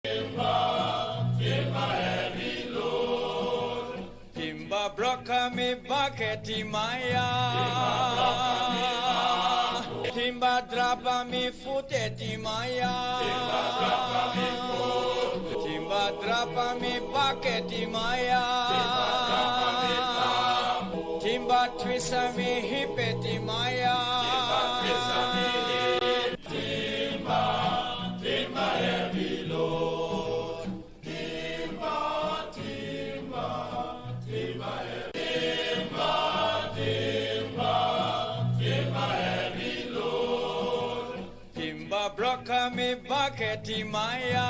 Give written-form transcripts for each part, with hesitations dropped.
Timba broka mi baketi maya. Timba drapa mi futeti maya. Timba drapa mi baketi maya. Timba twisa mi hipeti maya. Timba heavy load. Timba heavy load. Timba broka mi baketi maya.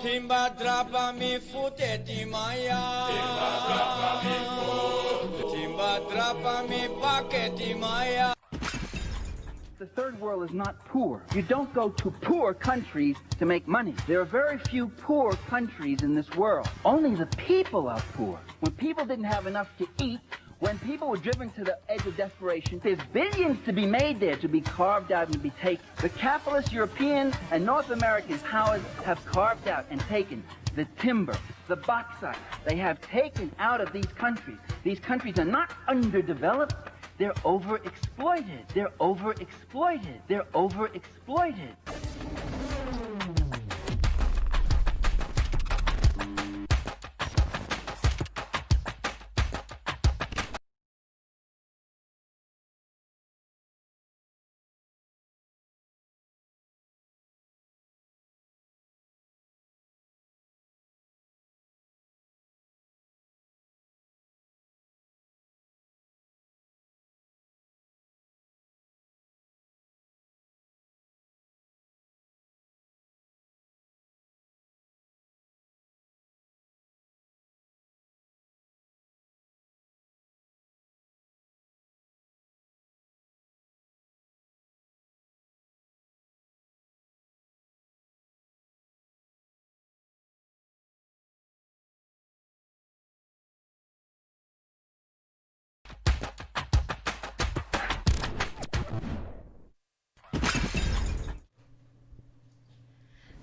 Timba drapa mi futeti maya. Timba drapa mi baketi maya. The third world is not poor. You don't go to poor countries to make money. There are very few poor countries in this world. Only the people are poor. When people didn't have enough to eat, when people were driven to the edge of desperation, there's billions to be made there, to be carved out and to be taken. The capitalist European and North American powers have carved out and taken the timber, the bauxite. They have taken out of these countries. These countries are not underdeveloped. They're overexploited. They're overexploited. They're overexploited.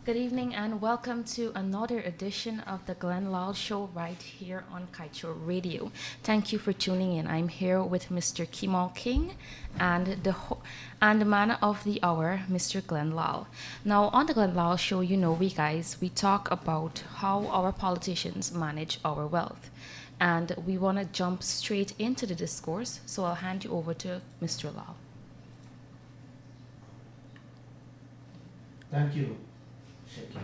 Good evening and welcome to another edition of the Lall Show right here on Kaieteur Radio. Thank you for tuning in. I'm here with Mr. Kemol King and the man of the hour, Mr. Lall. Now on the Lall Show, you know we talk about how our politicians manage our wealth. And we want to jump straight into the discourse, so I'll hand you over to Mr. Lall. Thank you. Shaking.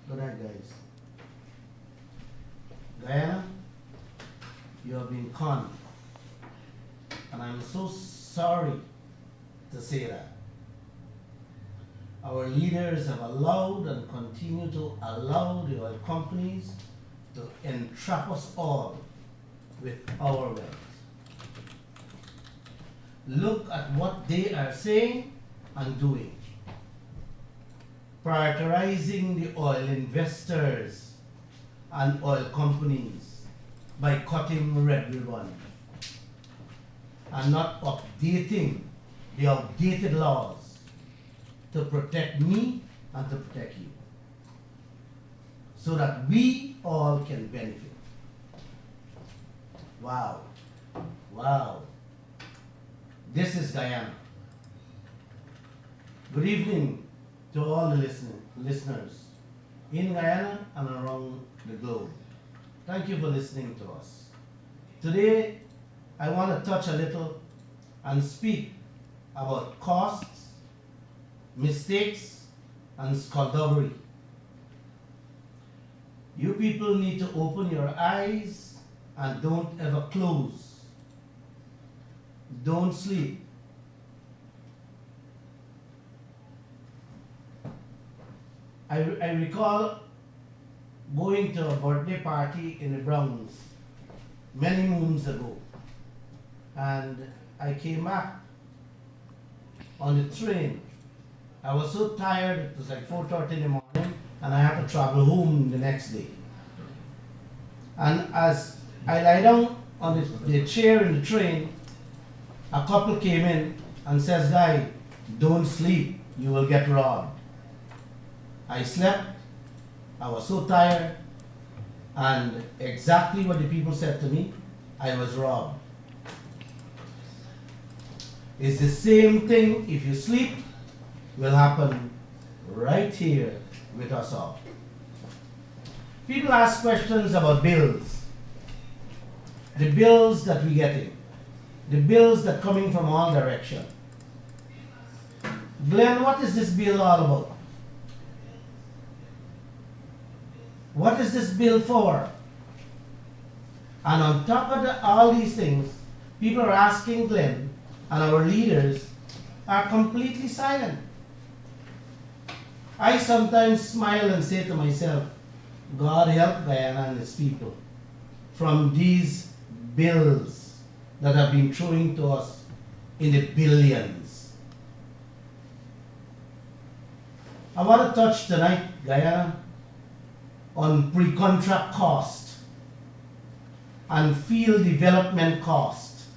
Good night, guys. Guyana, you have been conned. And I'm so sorry to say that. Our leaders have allowed and continue to allow the oil companies to entrap us all with our wealth. Look at what they are saying and doing. Prioritizing the oil investors and oil companies by cutting red ribbon and not updating the outdated laws to protect me and to protect you, so that we all can benefit. Wow. Wow. This is Guyana. Good evening to all the listeners in Guyana and around the globe. Thank you for listening to us. Today, I want to touch a little and speak about costs, mistakes, and skullduggery. You people need to open your eyes and don't ever close. Don't sleep. I recall going to a birthday party in the Browns many moons ago, and I came back on the train. I was so tired, it was like 4:30 in the morning, and I had to travel home the next day. And as I lie down on the chair in the train, a couple came in and says, "Guy, don't sleep. you will get robbed. I slept, I was so tired, and exactly what the people said to me, I was robbed. It's the same thing if you sleep, will happen right here with us all. People ask questions about bills. The bills that we getting. The bills that coming from all direction. Glenn, what is this bill all about? What is this bill for? And on top of all these things, people are asking Glenn, and our leaders are completely silent. I sometimes smile and say to myself, God help Guyana and its people from these bills that have been throwing to us in the billions. I want to touch tonight, Guyana, on pre-contract cost and field development cost,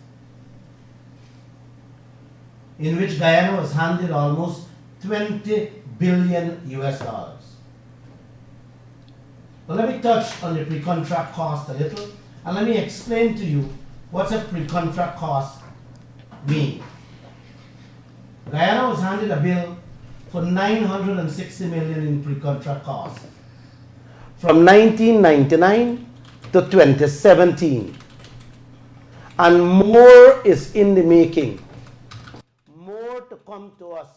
in which Guyana was handed almost 20 billion US dollars. Well, let me touch on the pre-contract cost a little, and let me explain to you what's a pre-contract cost mean. Guyana was handed a bill for 960 million in pre-contract cost from 1999 to 2017, and more is in the making. More to come to us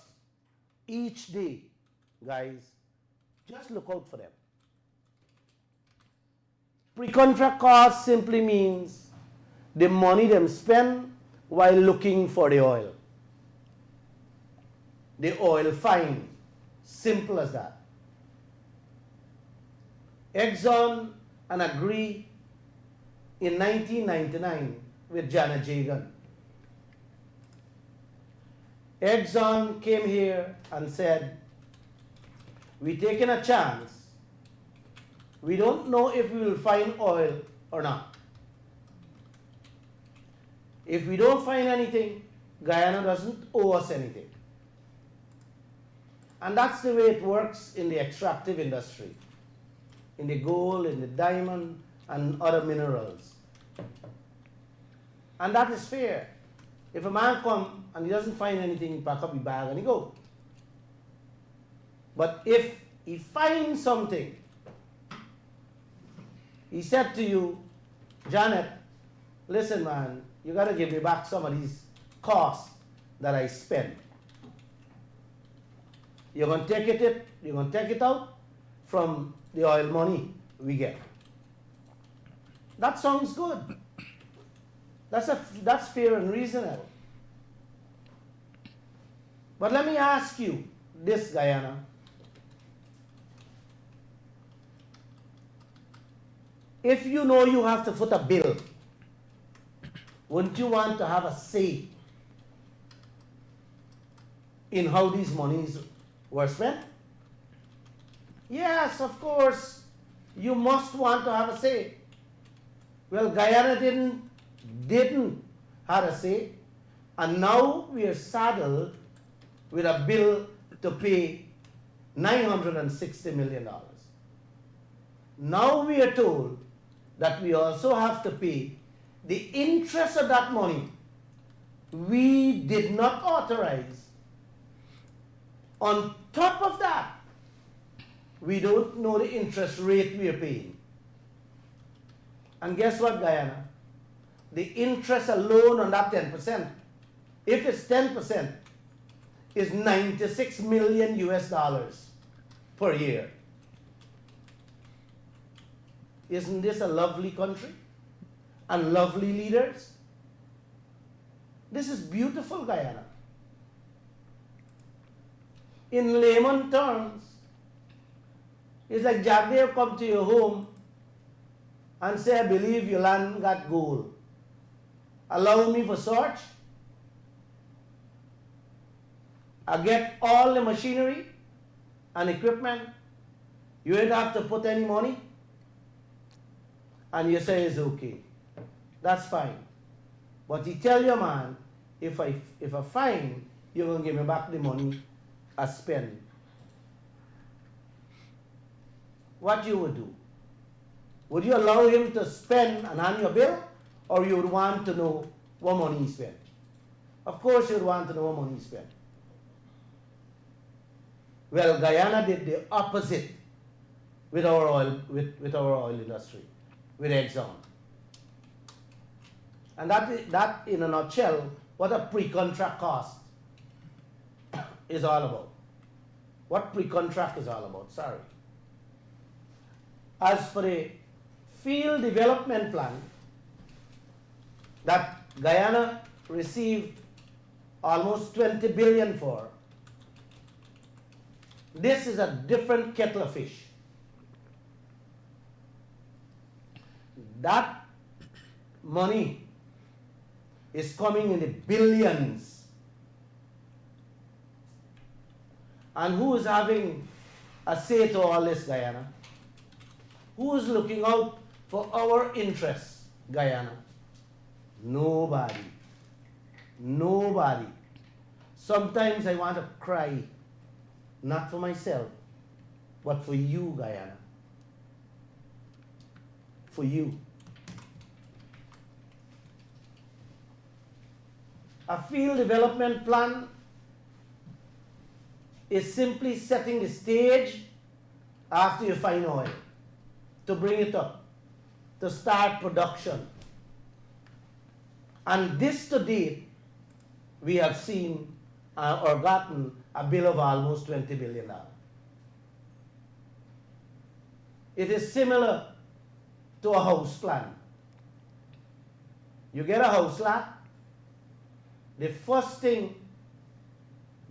each day, guys. Just look out for them. Pre-contract cost simply means the money them spend while looking for the oil. The oil find. Simple as that. Exxon and agree in 1999 with Janet Jagan. Exxon came here and said, we're taking a chance. We don't know if we will find oil or not. If we don't find anything, Guyana doesn't owe us anything. And that's the way it works in the extractive industry, in the gold, in the diamond, and other minerals. And that is fair. If a man comes and he doesn't find anything, he pack up his bag and he go. But if he finds something, he said to you, Janet, listen man, you got to give me back some of these costs that I spent. You're going to take it out from the oil money we get. That sounds good. That's fair and reasonable. But let me ask you this, Guyana. If you know you have to foot a bill, wouldn't you want to have a say in how these monies were spent? Yes, of course, you must want to have a say. Well, Guyana didn't have a say, and now we are saddled with a bill to pay $960 million. Now we are told that we also have to pay the interest of that money we did not authorize. On top of that, we don't know the interest rate we are paying. And guess what, Guyana? The interest alone on that 10%, if it's 10%, is 96 million US dollars per year. Isn't this a lovely country? And lovely leaders? This is beautiful, Guyana. In layman terms, it's like Jagdev come to your home and say, I believe your land got gold. Allow me for search. I get all the machinery and equipment. You don't have to put any money. And you say it's okay. That's fine. But you tell your man, if I find, you're going to give me back the money a spend, what you would do? Would you allow him to spend and hand you a bill, or you would want to know what money he spent? Of course you would want to know what money he spent. Well, Guyana did the opposite with our oil industry, with Exxon. And that in a nutshell, what a pre-contract cost is all about. What pre-contract is all about, sorry. As for the field development plan that Guyana received almost 20 billion for, this is a different kettle of fish. That money is coming in the billions. And who is having a say to all this, Guyana? Who is looking out for our interests, Guyana? Nobody. Nobody. Sometimes I want to cry, not for myself, but for you, Guyana. For you. A field development plan is simply setting the stage after you find oil, to bring it up, to start production. And this to date, we have seen or gotten a bill of almost $20 billion. It is similar to a house plan. You get a house lot, the first thing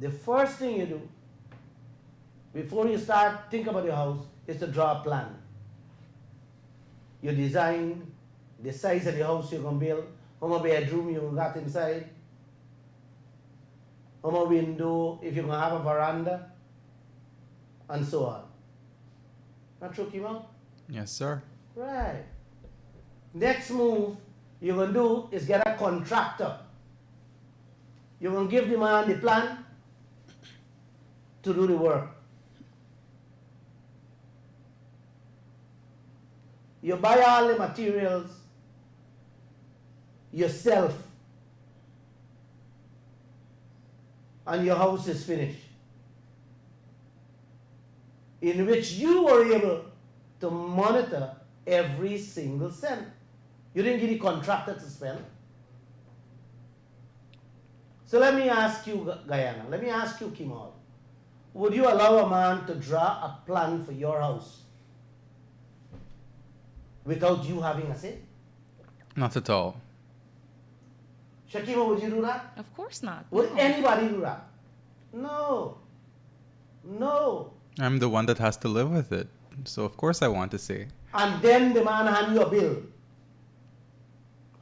you do before you start think about your house is to draw a plan. You design the size of the house you're going to build, how many bedroom you got inside, how many window, if you're going to have a veranda, and so on. Not true, Kemol? Yes, sir. Right. Next move you're going to do is get a contractor. You're going to give the man the plan to do the work. You buy all the materials yourself, and your house is finished, in which you were able to monitor every single cent. You didn't get the contractor to spend. So let me ask you, Guyana, let me ask you, Kemol, would you allow a man to draw a plan for your house without you having a say? Not at all. Shakima, would you do that? Of course not. Would No. anybody do that? No. No. I'm the one that has to live with it. So of course I want to say. And then the man hand you a bill,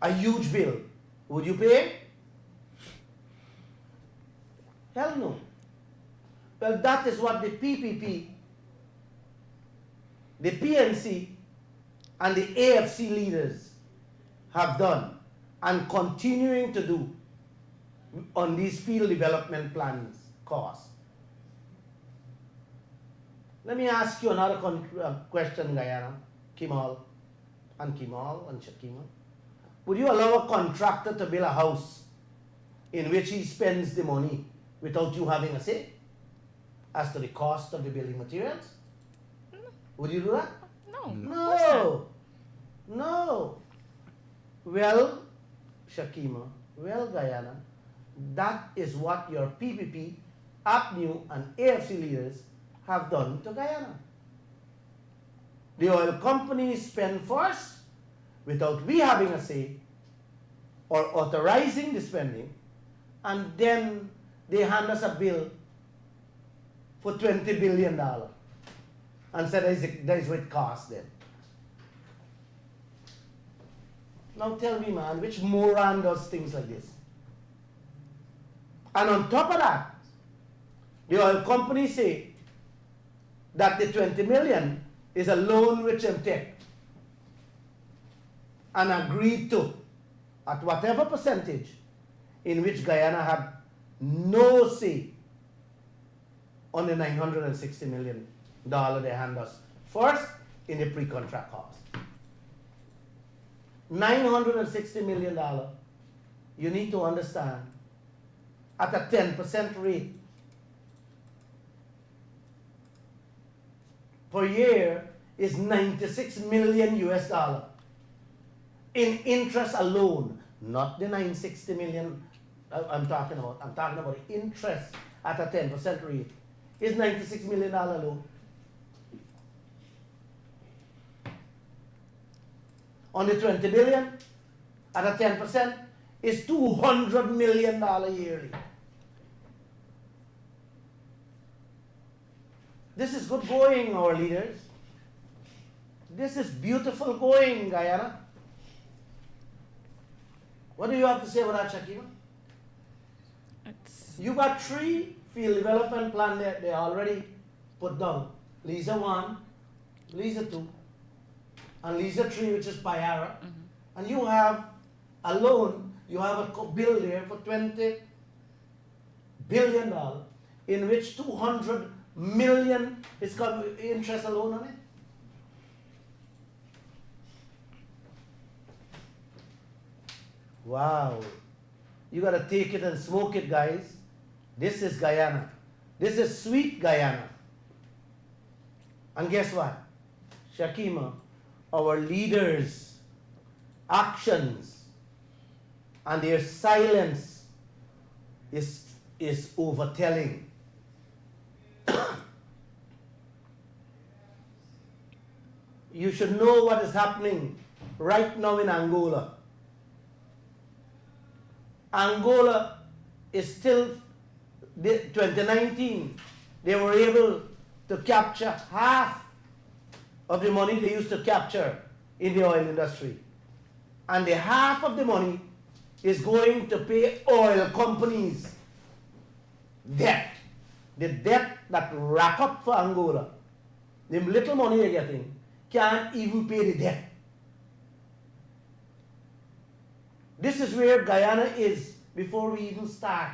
a huge bill. Would you pay? Hell no. Well, that is what the PPP, the PNC, and the AFC leaders have done and continuing to do on these field development plans costs. Let me ask you another question, Guyana, Kemol and Shakima. Would you allow a contractor to build a house in which he spends the money without you having a say as to the cost of the building materials? No. Would you do that? No. No. No. Well, Shakima, well, Guyana, that is what your PPP, APNU, and AFC leaders have done to Guyana. The oil companies spend first without we having a say or authorizing the spending, and then they hand us a bill for $20 billion and said that is what it costs them. Now tell me, man, which moron does things like this? And on top of that, the oil companies say that the 20 million is a loan which them take and agreed to at whatever percentage in which Guyana had no say on the $960 million they hand us. First, in the pre-contract cost. $960 million, you need to understand, at a 10% rate per year is $96 million US dollar in interest alone, not the $960 million I'm talking about. I'm talking about the interest at a 10% rate is $96 million alone. On the 20 billion at a 10% is $200 million yearly. This is good going, our leaders. This is beautiful going, Guyana. What do you have to say about that, Shakima? You got 3 field development plans that they already put down. Lisa 1, Lisa 2, and Lisa 3, which is Payara. And you have alone, you have a bill there for $20 billion, in which $200 million is interest alone on it. Wow. You got to take it and smoke it, guys. This is Guyana. This is sweet Guyana. And guess what? Shakima, our leaders' actions and their silence is overtelling. You should know what is happening right now in Angola. Angola is still, 2019, they were able to capture half of the money they used to capture in the oil industry. And the half of the money is going to pay oil companies debt. The debt that rack up for Angola, the little money they're getting, can't even pay the debt. This is where Guyana is before we even start.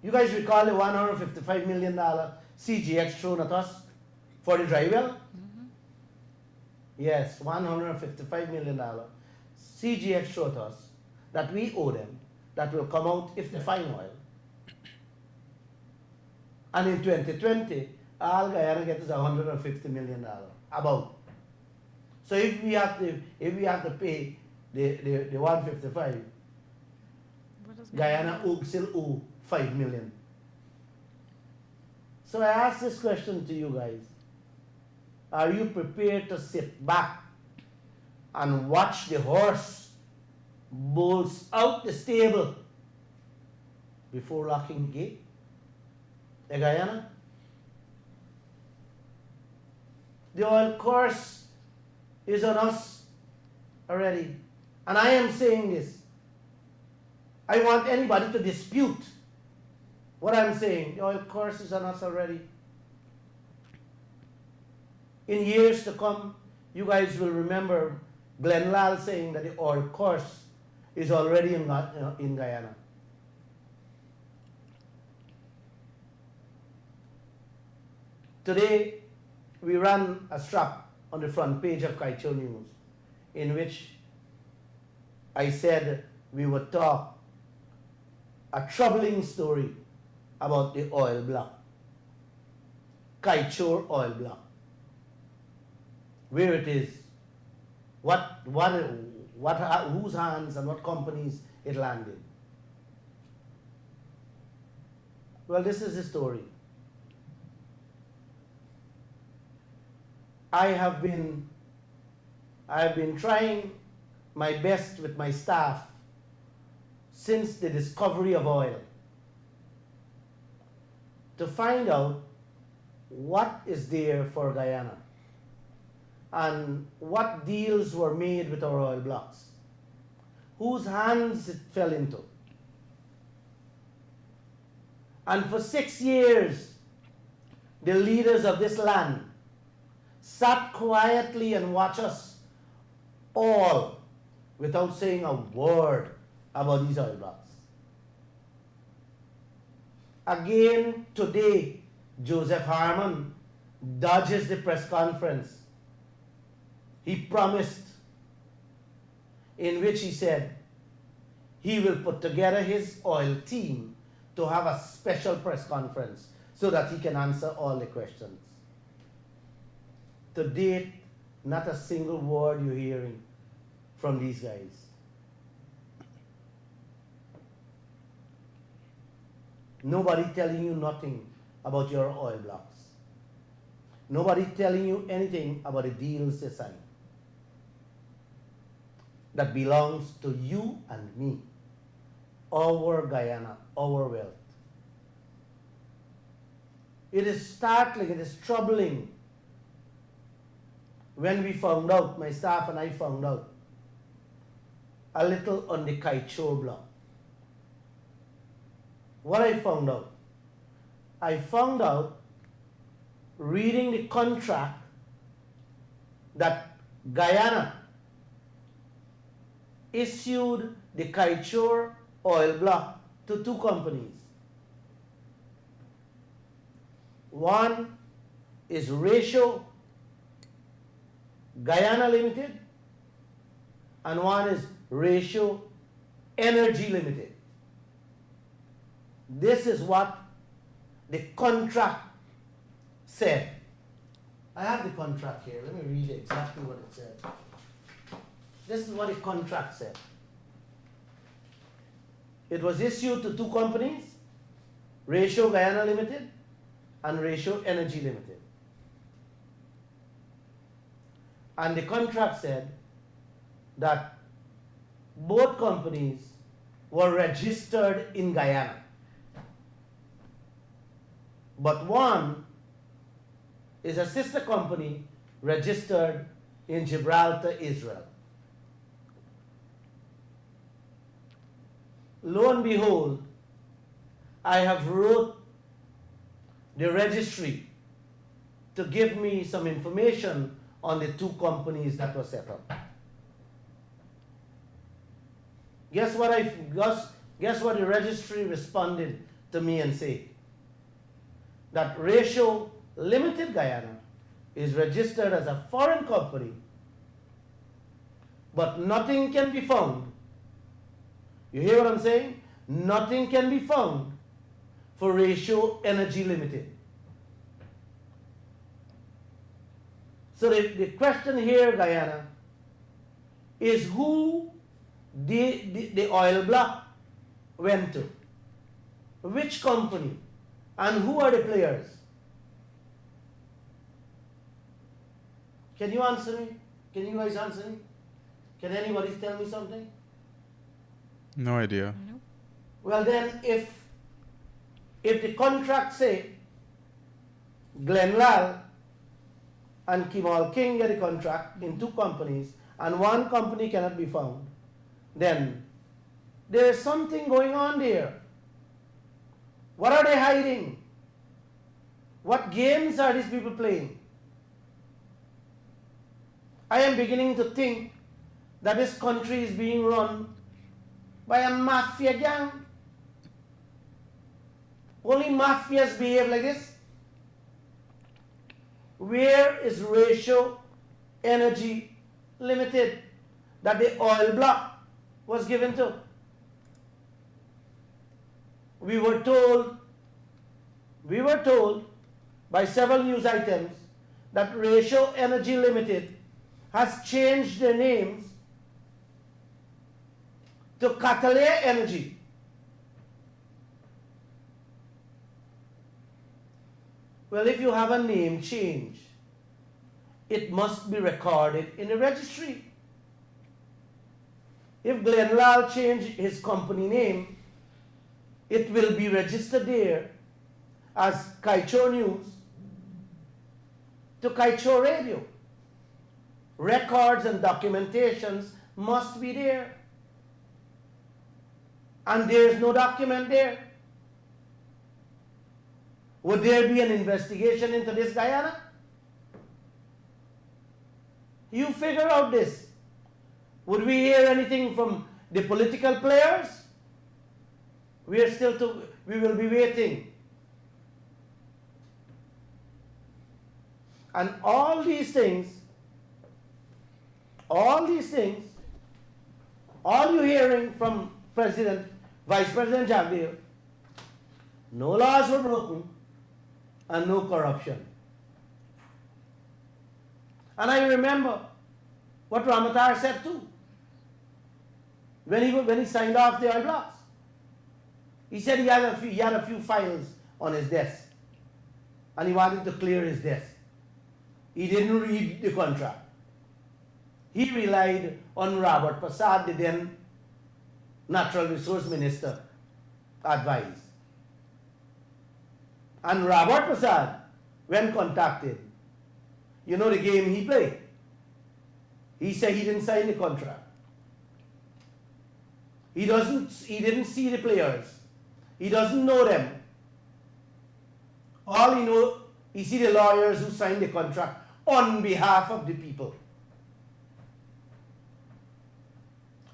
You guys recall the $155 million CGX thrown at us for the dry well? Yes, $155 million CGX thrown at us that we owe them, that will come out if they find oil. And in 2020, all Guyana gets is $150 million, about. So if we have to pay the 155, Guyana still owe $5 million. So I ask this question to you guys. Are you prepared to sit back and watch the horse bolts out the stable before locking the gate? Guyana? The oil course is on us already. And I am saying this. I want anybody to dispute what I'm saying. The oil course is on us already. In years to come, you guys will remember Glenn Lall saying that the oil course is already in Guyana. Today, we ran a strap on the front page of Kaieteur News in which I said we would talk a troubling story about the oil block, Kaieteur oil block, where it is, whose hands and what companies it landed. Well, this is the story. I have been trying my best with my staff since the discovery of oil to find out what is there for Guyana and what deals were made with our oil blocks, whose hands it fell into. And for 6 years, the leaders of this land sat quietly and watched us all without saying a word about these oil blocks. Again today, Joseph Harmon dodges the press conference. He promised, in which he said he will put together his oil team to have a special press conference so that he can answer all the questions. To date, not a single word you're hearing from these guys. Nobody telling you nothing about your oil blocks. Nobody telling you anything about the deals they sign that belongs to you and me, our Guyana, our wealth. It is startling, it is troubling when we found out, my staff and I found out, a little on the Kaieteur block. What I found out reading the contract that Guyana issued the Kaieteur oil block to two companies. One is Ratio Guyana Limited and one is Ratio Energy Limited. This is what the contract said. I have the contract here. Let me read exactly what it said. This is what the contract said. It was issued to two companies, Ratio Guyana Limited and Ratio Energy Limited. And the contract said that both companies were registered in Guyana. But one is a sister company registered in Gibraltar, Israel. Lo and behold, I have wrote the registry to give me some information on the two companies that were set up. Guess what the registry responded to me and said? That Ratio Limited Guyana is registered as a foreign company, but nothing can be found. You hear what I'm saying? Nothing can be found for Ratio Energy Limited. So the question here, Guyana, is who the oil block went to? Which company? And who are the players? Can you answer me? Can you guys answer me? Can anybody tell me something? No idea. No. Well then, if the contract say Lall and Kemol King get a contract in two companies and one company cannot be found, then there is something going on there. What are they hiding? What games are these people playing? I am beginning to think that this country is being run by a mafia gang. Only mafias behave like this. Where is Ratio Energy Limited that the oil block was given to? We were told by several news items that Ratio Energy Limited has changed their names to Kaieteur Energy. Well, if you have a name change, it must be recorded in the registry. If Lall changed his company name, it will be registered there as Kaieteur News to Kaieteur Radio. Records and documentations must be there. And there is no document there. Would there be an investigation into this, Guyana? You figure out this. Would we hear anything from the political players? We will be waiting And all these things, all you're hearing from Vice President Jagdeo, no laws were broken and no corruption. And I remember what Ramatar said too. When he signed off the oil blocks, he said he had a few files on his desk, and he wanted to clear his desk. He didn't read the contract. He relied on Robert Prasad, the then Natural Resource Minister, advice. And Robert Prasad, when contacted, you know the game he played. He said he didn't sign the contract. He didn't see the players. He doesn't know them. All he see the lawyers who signed the contract on behalf of the people.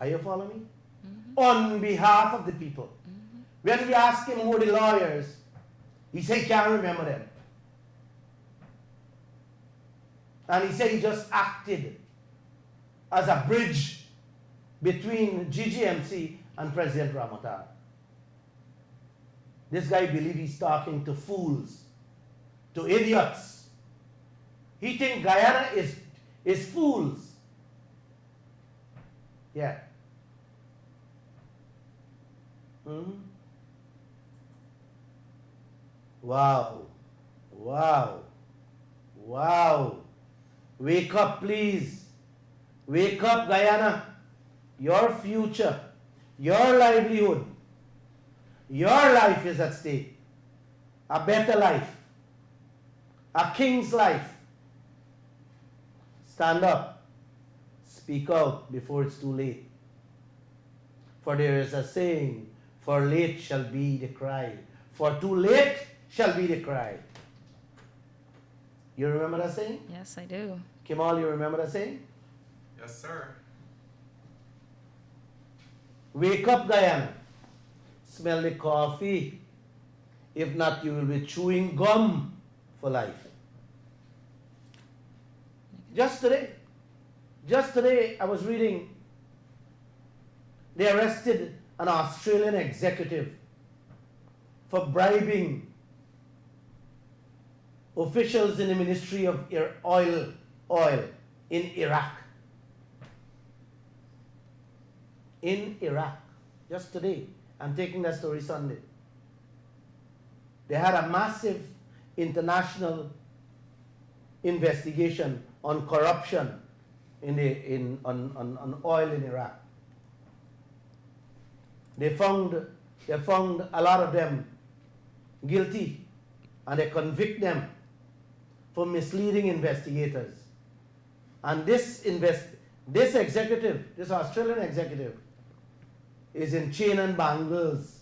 Are you following me? Mm-hmm. On behalf of the people. Mm-hmm. When we ask him who the lawyers, he said he can't remember them. And he said he just acted as a bridge between GGMC and President Ramatar. This guy believes he's talking to fools, to idiots. He thinks Guyana is fools. Yeah. Hmm? Wow. Wow. Wow. Wake up, please. Wake up, Guyana. Your future, your livelihood, your life is at stake. A better life. A king's life. Stand up. Speak out before it's too late. For there is a saying, for late shall be the cry. For too late shall be the cry. You remember that saying? Yes, I do. Kemol, you remember that saying? Yes, sir. Wake up, Guyana. Smell the coffee. If not, you will be chewing gum for life. Just today, I was reading, they arrested an Australian executive for bribing officials in the Ministry of Oil in Iraq. In Iraq, just today. I'm taking that story Sunday. They had a massive international investigation on corruption on oil in Iraq. They found a lot of them guilty, and they convict them for misleading investigators. And this executive, this Australian executive, is in chain and bangles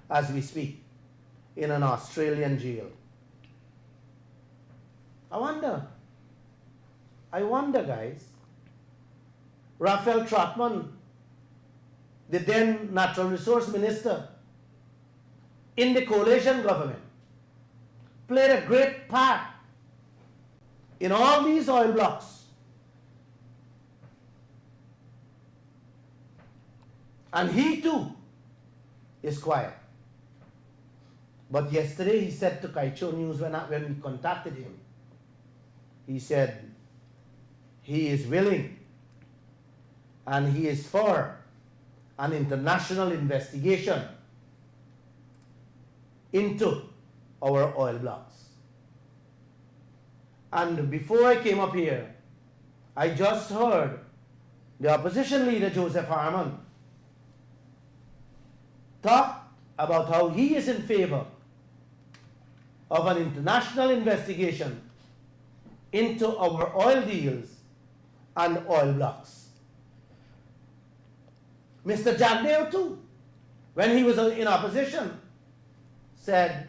as we speak in an Australian jail. I wonder, guys, Raphael Trotman, the then Natural Resource Minister in the coalition government, played a great part in all these oil blocks. And he too is quiet. But yesterday he said to Kaieteur News when we contacted him, he said he is willing and he is for an international investigation into our oil blocks. And before I came up here, I just heard the opposition leader Joseph Harman talk about how he is in favor of an international investigation into our oil deals and oil blocks. Mr. Jagdeo too, when he was in opposition, said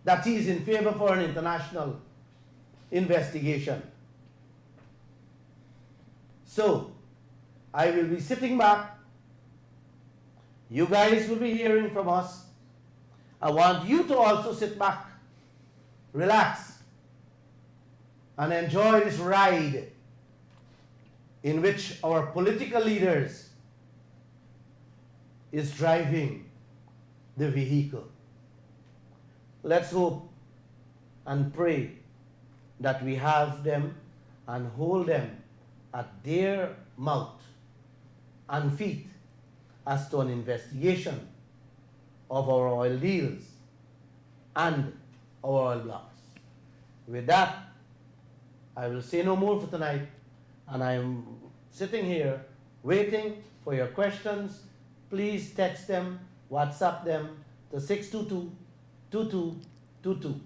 that he is in favor for an international investigation. So, I will be sitting back. You guys will be hearing from us. I want you to also sit back, relax, and enjoy this ride in which our political leaders is driving the vehicle. Let's hope and pray that we have them and hold them at their mouth and feet as to an investigation of our oil deals and our oil blocks. With that, I will say no more for tonight, and I am sitting here waiting for your questions. Please text them, WhatsApp them to 622-2222.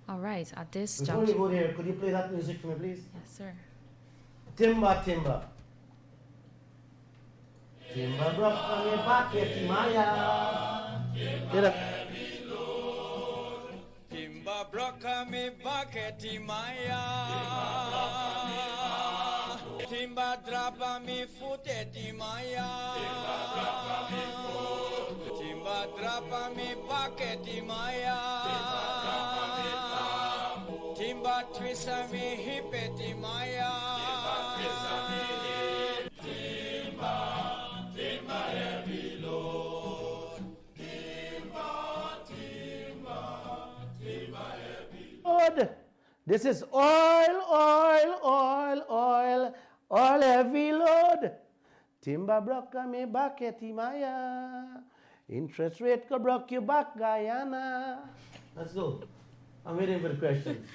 All right, at this Before juncture. you go there, could you play that music for me, please? Yes, sir. Timba, timba. Timba broka me baketi maya. Get up. Timba broka me baketi maya. Timba drapa me futeti maya. Timba drapa me baketi maya. Timba twisa me hipeti maya. Lord, this is oil, oil, oil, oil, oil heavy load. Timba broka me baketi maya. Interest rate ko broke you back, Guyana. Let's go. I'm waiting for the questions.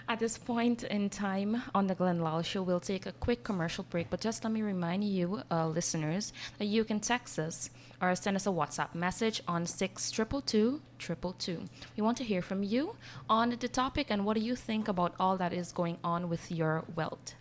At this point in time on the Glenn Lall Show, we'll take a quick commercial break, but just let me remind you, listeners, that you can text us or send us a WhatsApp message on 622-222. We want to hear from you on the topic and what do you think about all that is going on with your wealth.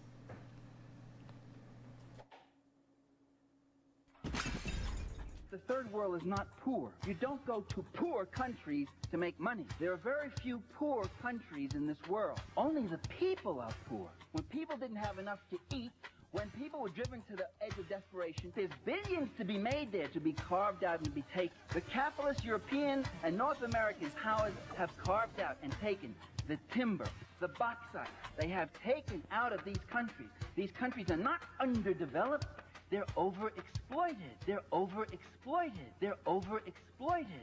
The third world is not poor. You don't go to poor countries to make money. There are very few poor countries in this world. Only the people are poor. When people didn't have enough to eat, when people were driven to the edge of desperation, there's billions to be made there, to be carved out and to be taken. The capitalist European and North American powers have carved out and taken the timber, the bauxite. They have taken out of these countries. These countries are not underdeveloped. They're overexploited. They're overexploited. They're overexploited.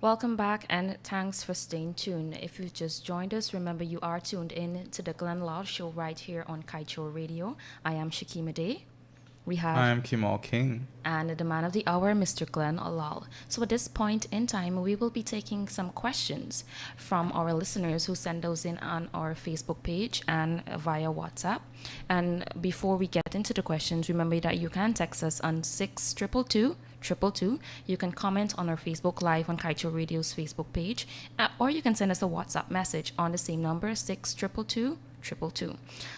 Welcome back and thanks for staying tuned. If you just joined us, remember you are tuned in to the Glenn Lall Show right here on Kaieteur Radio. I am Shakima Day. We have I am Kemol King. and the man of the hour, Mr. Glenn Lall. So at this point in time, we will be taking some questions from our listeners who send those in on our Facebook page and via WhatsApp. And before we get into the questions, remember that you can text us on 622-222. You can comment on our Facebook Live on Kaieteur Radio's Facebook page, or you can send us a WhatsApp message on the same number, 622-222.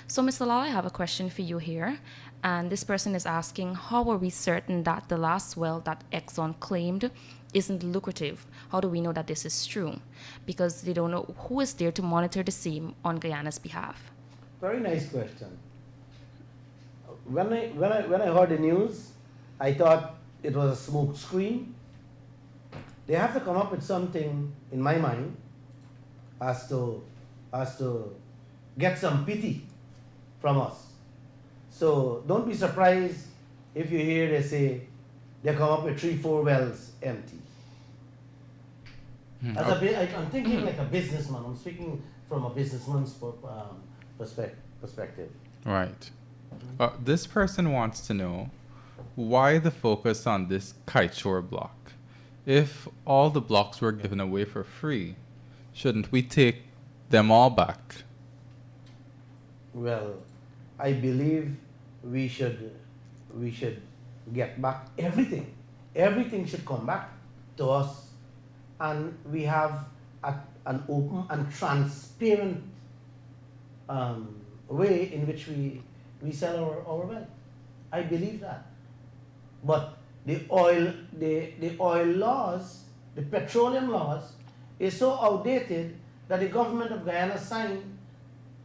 So, Mr. Lall, I have a question for you here. And this person is asking, how are we certain that the last well that Exxon claimed isn't lucrative? How do we know that this is true? Because they don't know who is there to monitor the same on Guyana's behalf. Very nice question. When I heard the news, I thought it was a smoke screen. They have to come up with something, in my mind, as to get some pity from us. So don't be surprised if you hear they say they come up with 3-4 wells empty. I'm thinking like a businessman. I'm speaking from a businessman's perspective. Right. This person wants to know why the focus on this Kaieteur block. If all the blocks were given away for free, shouldn't we take them all back? Well, I believe we should get back everything. Everything should come back to us, and we have an open and transparent way in which we sell our wealth. I believe that. But the oil laws, the petroleum laws, is so outdated that the government of Guyana signed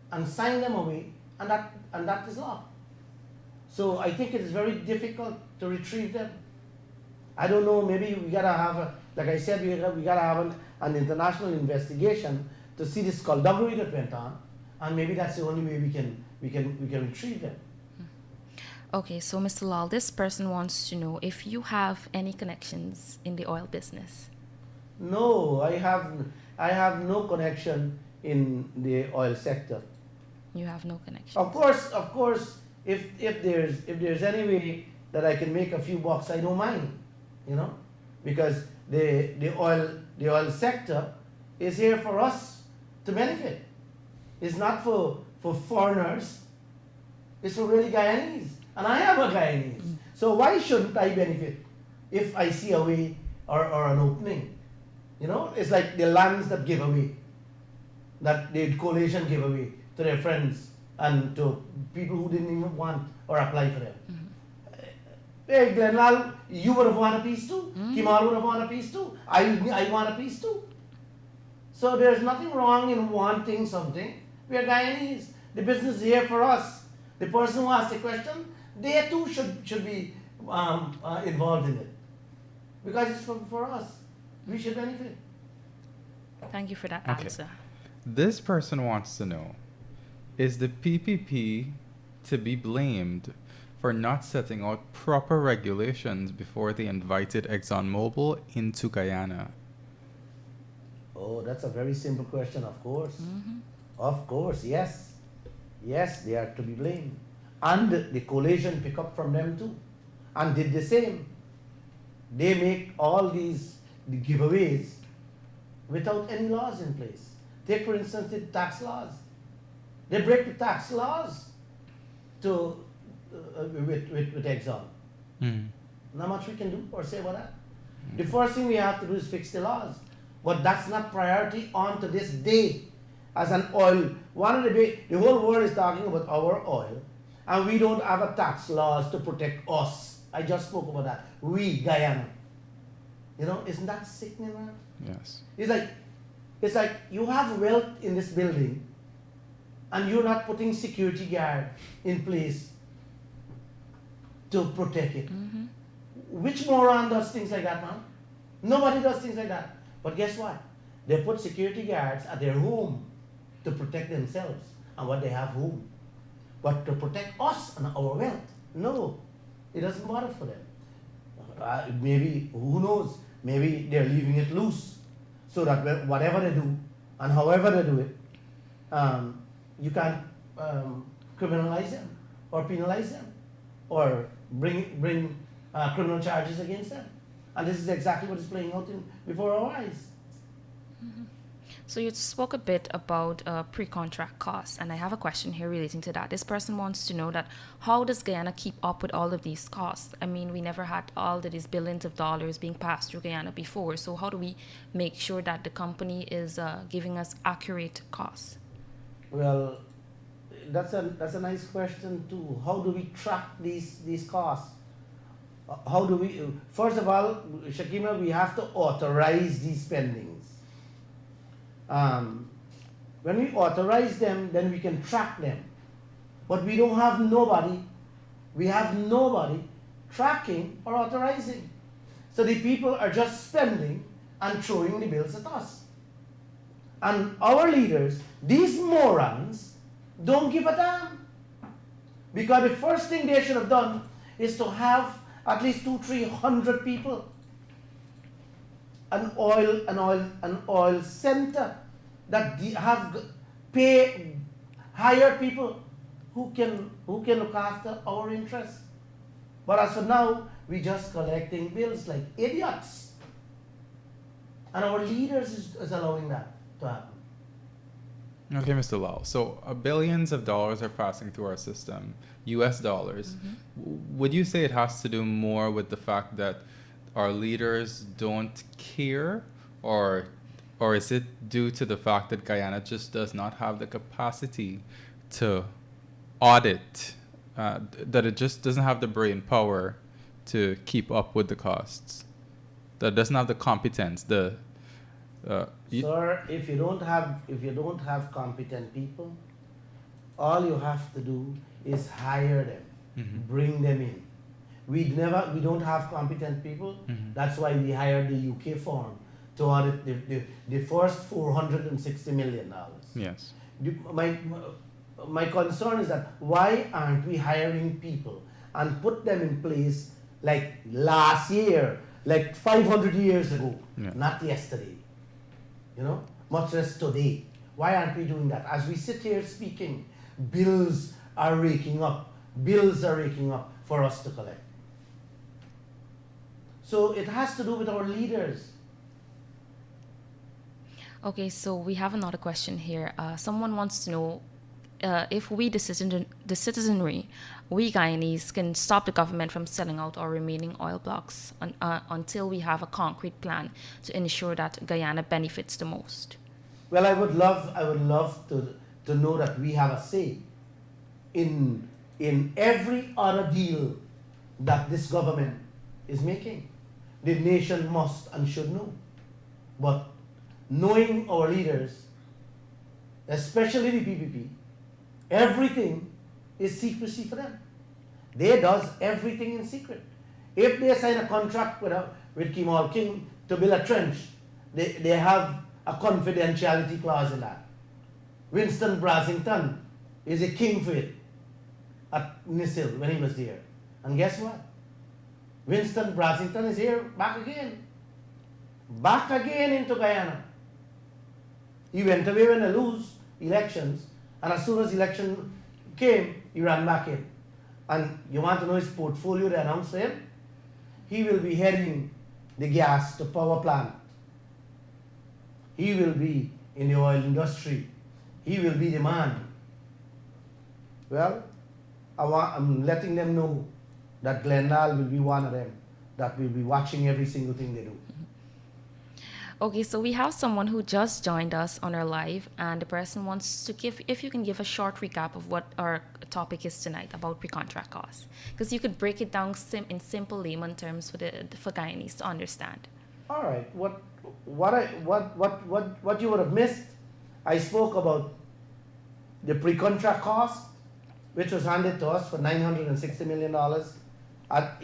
them away and that is law. So I think it is very difficult to retrieve them. I don't know, maybe we gotta have, like I said, we gotta have an international investigation to see the skullduggery that went on, and maybe that's the only way we can retrieve them. Okay, so Mr. Lall, this person wants to know if you have any connections in the oil business. No, I have no connection in the oil sector. You have no connection. Of course, if there's any way that I can make a few bucks, I don't mind, because the oil sector is here for us to benefit. It's not for foreigners. It's for really Guyanese, and I am a Guyanese. So why shouldn't I benefit if I see a way or an opening? It's like the lands that give away, that the coalition give away to their friends and to people who didn't even want or apply for them. Hey, Glenn Lall, you would have won a piece too. Kemol would have won a piece too. I want a piece too. So there's nothing wrong in wanting something. We are Guyanese. The business is here for us. The person who asked the question, they too should be involved in it. Because it's for us. We should benefit. Thank you for that Okay. answer. This person wants to know, is the PPP to be blamed for not setting out proper regulations before they invited ExxonMobil into Guyana? Oh, that's a very simple question, of course. Of course, yes. Yes, they are to be blamed. And the coalition pick up from them too. And did the same. They make all the giveaways without any laws in place. Take, for instance, the tax laws. They break the tax laws with Exxon. Not much we can do or say about that. The first thing we have to do is fix the laws. But that's not priority on to this day. As an oil, the whole world is talking about our oil, and we don't have a tax laws to protect us. I just spoke about that. We, Guyana. Isn't that sickening, man? Yes. It's like you have wealth in this building, and you're not putting security guard in place to protect it. Which moron does things like that, man? Nobody does things like that. But guess what? They put security guards at their home to protect themselves and what they have home. But to protect us and our wealth, no, it doesn't matter for them. Maybe, who knows, maybe they're leaving it loose so that whatever they do and however they do it, you can't criminalize them or penalize them or bring criminal charges against them. And this is exactly what is playing out before our eyes. So you spoke a bit about pre-contract costs, and I have a question here relating to that. This person wants to know that how does Guyana keep up with all of these costs? I mean, we never had all of these billions of dollars being passed through Guyana before, so how do we make sure that the company is giving us accurate costs? Well, that's a nice question too. How do we track these costs? How do we, first of all, Shakima, we have to authorize these spendings. When we authorize them, then we can track them. But we don't have nobody, tracking or authorizing. So the people are just spending and throwing the bills at us. And our leaders, these morons, don't give a damn. Because the first thing they should have done is to have at least 200-300 people. An oil center that hire people who can look after our interests. But as for now, we're just collecting bills like idiots. And our leaders is allowing that to happen. Okay, Mr. Lall. So billions of dollars are passing through our system, US dollars. Would you say it has to do more with the fact that our leaders don't care, or is it due to the fact that Guyana just does not have the capacity to audit, that it just doesn't have the brain power to keep up with the costs, that it doesn't have the competence, Sir, if you don't have competent people, all you have to do is hire them, Mm-hmm. bring them in. We don't have competent people. Mm-hmm. That's why we hired the UK firm to audit the first $460 million. Yes. My concern is that why aren't we hiring people and put them in place like last year, like 500 years ago, Yeah. not yesterday, much less today. Why aren't we doing that? As we sit here speaking, bills are raking up for us to collect. So it has to do with our leaders. Okay, so we have another question here. Someone wants to know if we, the citizenry, we Guyanese, can stop the government from selling out our remaining oil blocks until we have a concrete plan to ensure that Guyana benefits the most. Well, I would love to know that we have a say in every other deal that this government is making. The nation must and should know. But knowing our leaders, especially the PPP, everything is secrecy for them. They does everything in secret. If they sign a contract with Kemol King to build a trench, they have a confidentiality clause in that. Winston Brasington is a king for it at Nisil when he was there. And guess what? Winston Brasington is here back again into Guyana. He went away when they lose elections, and as soon as election came, he ran back in. And you want to know his portfolio they announced to him? He will be heading the gas to power plant. He will be in the oil industry. He will be the man. Well, I'm letting them know that Lall will be one of them that will be watching every single thing they do. Okay, so we have someone who just joined us on our live, and the person wants to if you can give a short recap of what our topic is tonight about pre-contract costs, because you could break it down in simple layman terms for Guyanese to understand. All right, what you would have missed, I spoke about the pre-contract cost, which was handed to us for $960 million at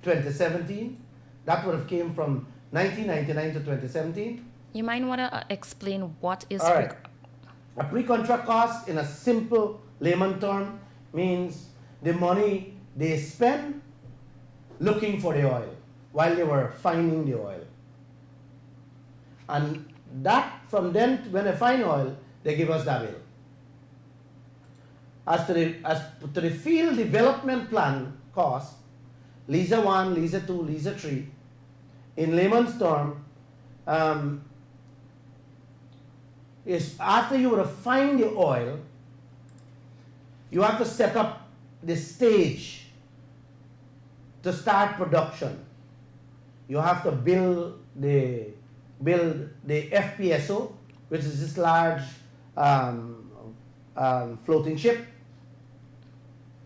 2017. That would have came from 1999 to 2017. You might want to explain what is All right. A pre-contract cost in a simple layman term means the money they spend looking for the oil while they were finding the oil. And that, from then, when they find oil, they give us that bill. As to the field development plan cost, Lisa 1, Lisa 2, Lisa 3, in layman's term, is after you refine the oil, you have to set up the stage to start production. You have to build the FPSO, which is this large floating ship,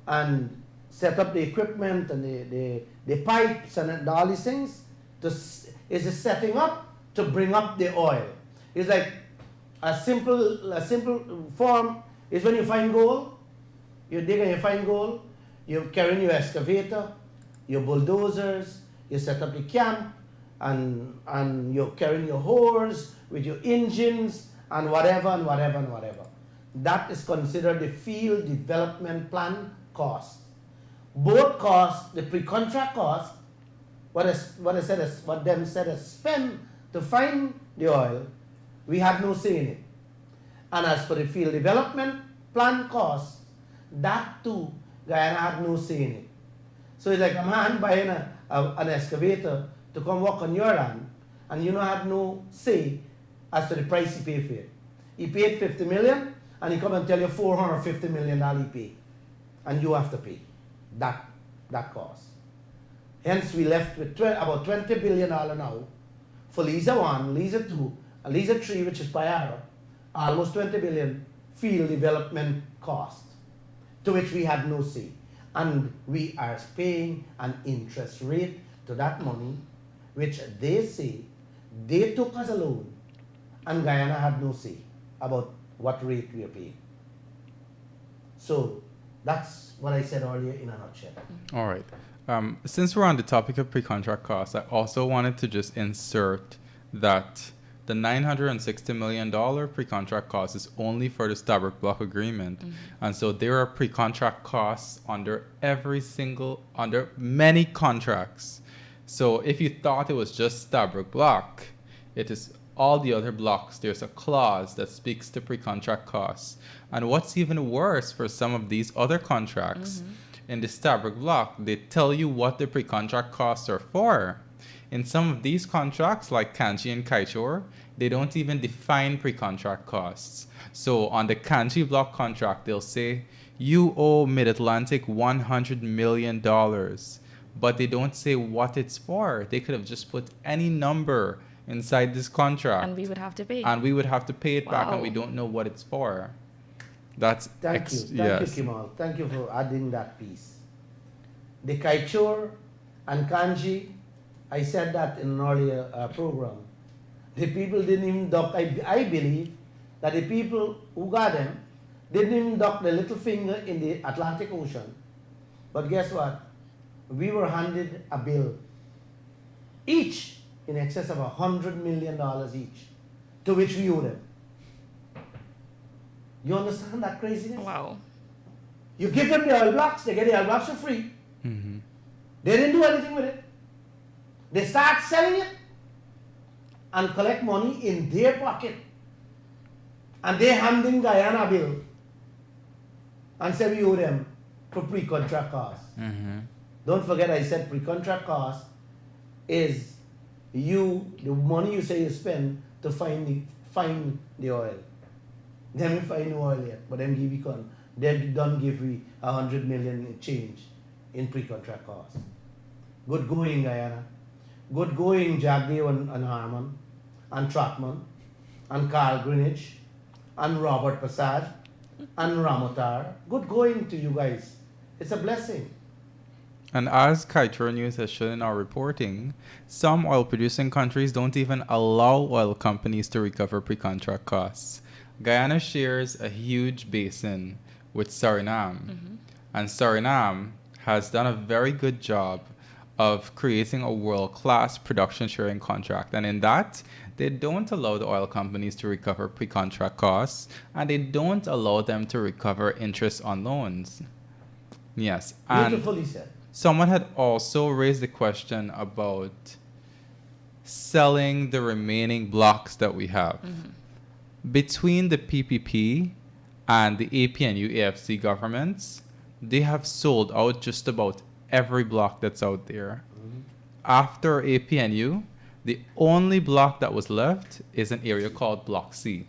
and set up the equipment and the pipes and all these things. Is a setting up to bring up the oil. It's like a simple form is when you find gold, you dig and you find gold, you're carrying your excavator, your bulldozers, you set up the camp, and you're carrying your hose with your engines and whatever. That is considered the field development plan cost. Both costs, the pre-contract cost, what them said is spend to find the oil, we had no say in it. And as for the field development plan cost, that too, Guyana had no say in it. So it's like a man buying an excavator to come work on your land, and you had no say as to the price he paid for it. He paid $50 million, and he come and tell you $450 million he paid, and you have to pay that cost. Hence, we left with about $20 billion now for Lisa 1, Lisa 2, and Lisa 3, which is Payara, almost $20 billion field development cost, to which we had no say. And we are paying an interest rate to that money, which they say they took as a loan, and Guyana had no say about what rate we are paying. So that's what I said earlier in a nutshell. All right. Since we're on the topic of pre-contract costs, I also wanted to just insert that the $960 million pre-contract cost is only for the Stabroek Block Agreement. And so there are pre-contract costs under under many contracts. So if you thought it was just Stabroek Block, it is all the other blocks. There's a clause that speaks to pre-contract costs. And what's even worse for some of these other contracts, in the Stabroek Block, they tell you what the pre-contract costs are for. In some of these contracts, like Kanji and Kaieteur, they don't even define pre-contract costs. So on the Kanji block contract, they'll say, you owe Mid-Atlantic $100 million, but they don't say what it's for. They could have just put any number inside this contract. And we would have to pay. And we would have to pay it back, and Wow. we don't know what it's for. That's Thank you, Kemol. Thank you for adding that piece. The Kaieteur and Kanji, I said that in an earlier program. The people didn't even duck. I believe that the people who got them didn't even duck their little finger in the Atlantic Ocean. But guess what? We were handed a bill, each in excess of $100 million each, to which we owe them. You understand that craziness? Wow. You give them the oil blocks, they get the oil blocks for free. They didn't do anything with it. They start selling it and collect money in their pocket. And they handing Guyana a bill and say we owe them for pre-contract costs. Don't forget I said pre-contract cost is the money you say you spend to find the oil. Them we find no oil yet, but them give you they don't give we 100 million in change in pre-contract costs. Good going, Guyana. Good going, Jagdeo and Harman, and Trotman, and Carl Greenwich, and Robert Prasad, and Ramotar. Good going to you guys. It's a blessing. And as Kaieteur News has shown in our reporting, some oil-producing countries don't even allow oil companies to recover pre-contract costs. Guyana shares a huge basin with Suriname, and Suriname has done a very good job of creating a world-class production sharing contract. And in that, they don't allow the oil companies to recover pre-contract costs, and they don't allow them to recover interest on loans. Yes. And Beautifully said. someone had also raised the question about selling the remaining blocks that we have. Between the PPP and the APNU AFC governments, they have sold out just about every block that's out there. After APNU, the only block that was left is an area called Block C.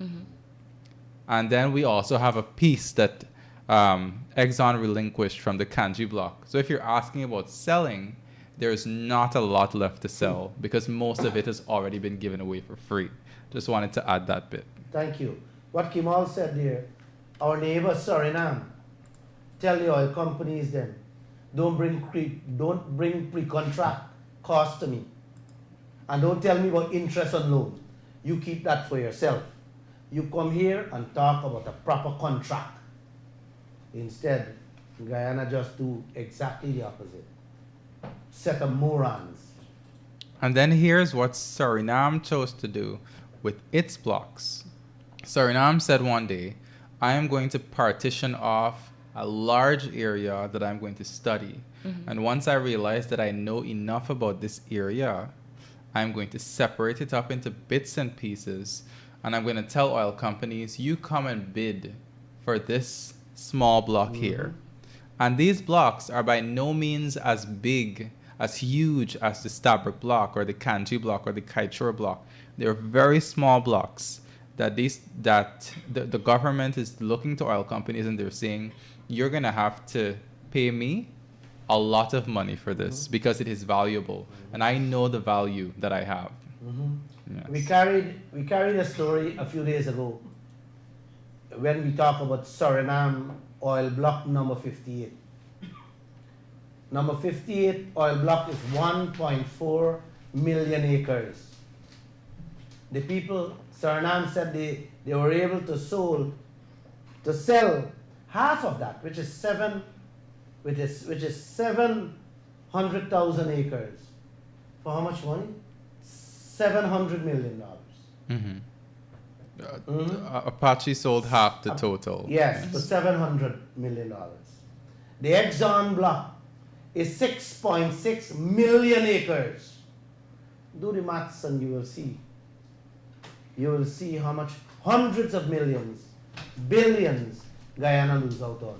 And then we also have a piece that Exxon relinquished from the Kanji block. So if you're asking about selling, there's not a lot left to sell because most of it has already been given away for free. Just wanted to add that bit. Thank you. What Kemol said there, our neighbor Suriname, tell the oil companies then, don't bring pre-contract cost to me. And don't tell me about interest on loan. You keep that for yourself. You come here and talk about a proper contract. Instead, Guyana just do exactly the opposite. Set of morons. And then here's what Suriname chose to do with its blocks. Suriname said one day, I am going to partition off a large area that I'm going to study. And once I realize that I know enough about this area, I'm going to separate it up into bits and pieces. And I'm going to tell oil companies, you come and bid for this small block here. And these blocks are by no means as big, as huge as the Stabroek block or the Kanji block or the Kaieteur block. They're very small blocks that the government is looking to oil companies and they're saying, you're going to have to pay me a lot of money for this because it is valuable. And I know the value that I have. Yes. We carried a story a few days ago when we talk about Suriname oil block number 58. Number 58 oil block is 1.4 million acres. The people, Suriname said they were able to sell half of that, which is 700,000 acres, for how much money? $700 million. Mm-hmm. Apache sold half the total. Yes, for $700 million. The Exxon block is 6.6 million acres. Do the maths and you will see. You will see how much, hundreds of millions, billions Guyana lose out on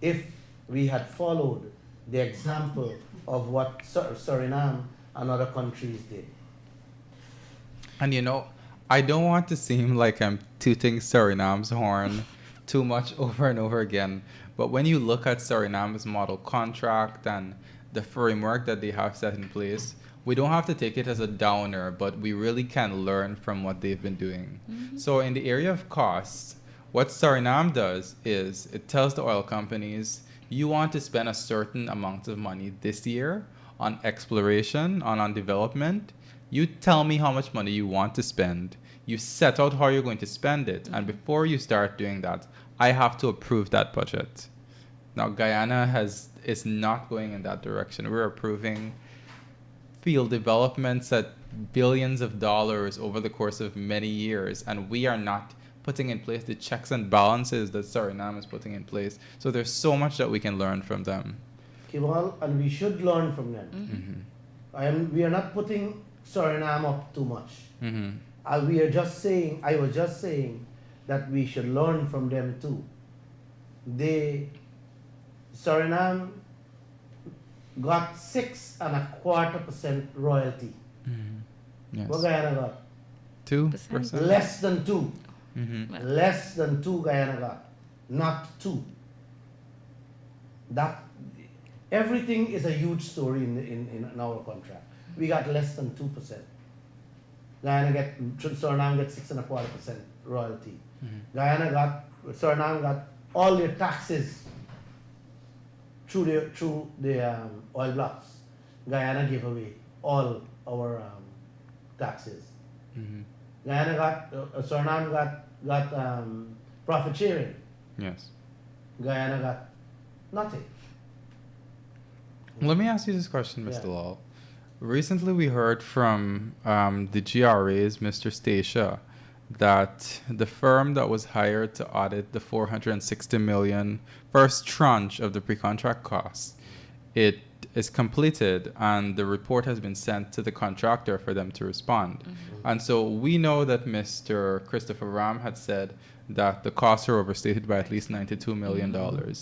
if we had followed the example of what Suriname and other countries did. And you know, I don't want to seem like I'm tooting Suriname's horn too much over and over again, but when you look at Suriname's model contract and the framework that they have set in place, we don't have to take it as a downer, but we really can learn from what they've been doing. Mm-hmm. So in the area of costs, what Suriname does is it tells the oil companies, you want to spend a certain amount of money this year on exploration, on development. You tell me how much money you want to spend. You set out how you're going to spend it. Mm-hmm. And before you start doing that, I have to approve that budget. Now, Guyana is not going in that direction. We're approving field developments at billions of dollars over the course of many years, and we are not putting in place the checks and balances that Suriname is putting in place. So there's so much that we can learn from them. Kemol, and we should learn from them. Mm-hmm. We are not putting Suriname up too much. Mm-hmm. I was just saying that we should learn from them too. Suriname got 6.25% royalty. Mm-hmm. Yes. What Guyana got? 2%. Less than 2. Mm-hmm. Less than 2 Guyana got. Not 2. That everything is a huge story in our contract. We got less than 2%. Suriname get 6.25% royalty. Mm-hmm. Suriname got all their taxes through the oil blocks. Guyana gave away all our taxes. Mm-hmm. Suriname got profit sharing. Yes. Guyana got nothing. Let me ask you this question, Mr. Lall. Recently we heard from the GRA's Mr. Stacia that the firm that was hired to audit the $460 million first tranche of the pre-contract costs, it is completed and the report has been sent to the contractor for them to respond. Mm-hmm. And so we know that Mr. Christopher Ram had said that the costs are overstated by at least $92 million. Mm-hmm.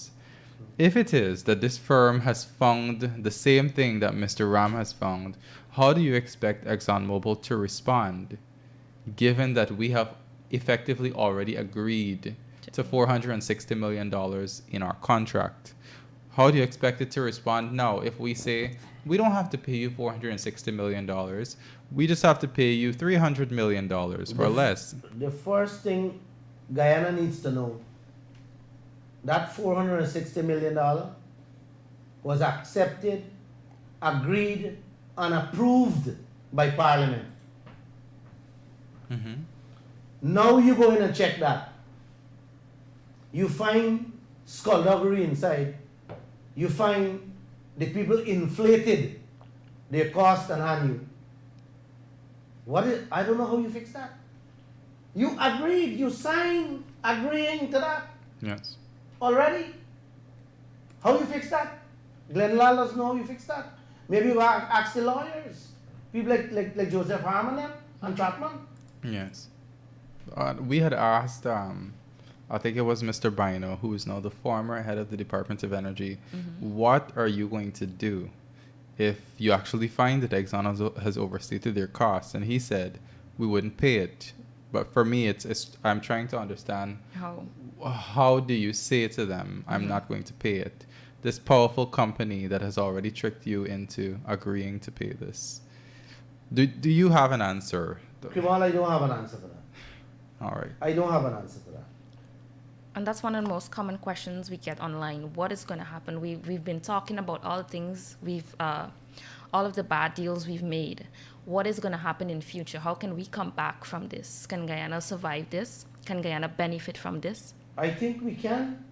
If it is that this firm has found the same thing that Mr. Ram has found, how do you expect ExxonMobil to respond, given that we have effectively already agreed to $460 million in our contract? How do you expect it to respond now if we say, we don't have to pay you $460 million, we just have to pay you $300 million or less? The first thing Guyana needs to know, that $460 million was accepted, agreed, and approved by Parliament. Mm-hmm. Now you go in and check that. You find skullduggery inside. You find the people inflated their cost and hand you. I don't know how you fix that. You agreed, you signed agreeing to that. Yes. Already? How you fix that? Lall doesn't know how you fix that. Maybe you ask the lawyers. People like Joseph Harmon and Chapman. Yes. We had asked, I think it was Mr. Bino, who is now the former head of the Department of Energy, mm-hmm. what are you going to do if you actually find that Exxon has overstated their costs? And he said, we wouldn't pay it. But for me, I'm trying to understand how do you say to them, I'm mm-hmm. not going to pay it? This powerful company that has already tricked you into agreeing to pay this. Do you have an answer? Kemol, I don't have an answer for that. All right. I don't have an answer for that. And that's one of the most common questions we get online. What is going to happen? We've been talking about all the things all of the bad deals we've made. What is going to happen in future? How can we come back from this? Can Guyana survive this? Can Guyana benefit from this? I think we can.